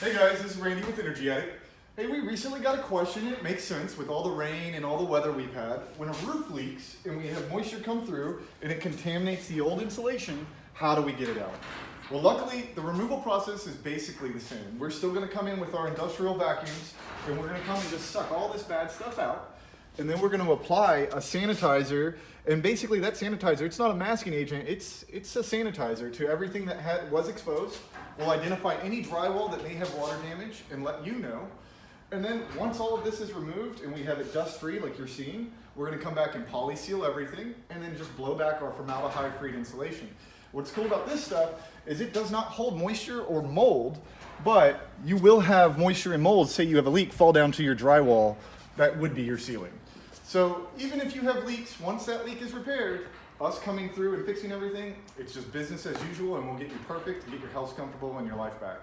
Hey guys, this is Randy with Energy Addict. Hey, we recently got a question. It makes sense with all the rain and all the weather we've had. When a roof leaks and we have moisture come through and it contaminates the old insulation, how do we get it out? Well, luckily, the removal process is basically the same. We're still going to come in with our industrial vacuums and we're going to come and just suck all this bad stuff out. And then we're going to apply a sanitizer, and basically that sanitizer, it's not a masking agent, it's a sanitizer to everything that was exposed. We'll identify any drywall that may have water damage and let you know. And then once all of this is removed and we have it dust-free like you're seeing, we're going to come back and poly-seal everything and then just blow back our formaldehyde-free insulation. What's cool about this stuff is it does not hold moisture or mold, but you will have moisture and mold, say you have a leak, fall down to your drywall, that would be your ceiling. So even if you have leaks, once that leak is repaired, us coming through and fixing everything, it's just business as usual, and we'll get you perfect, get your house comfortable and your life back.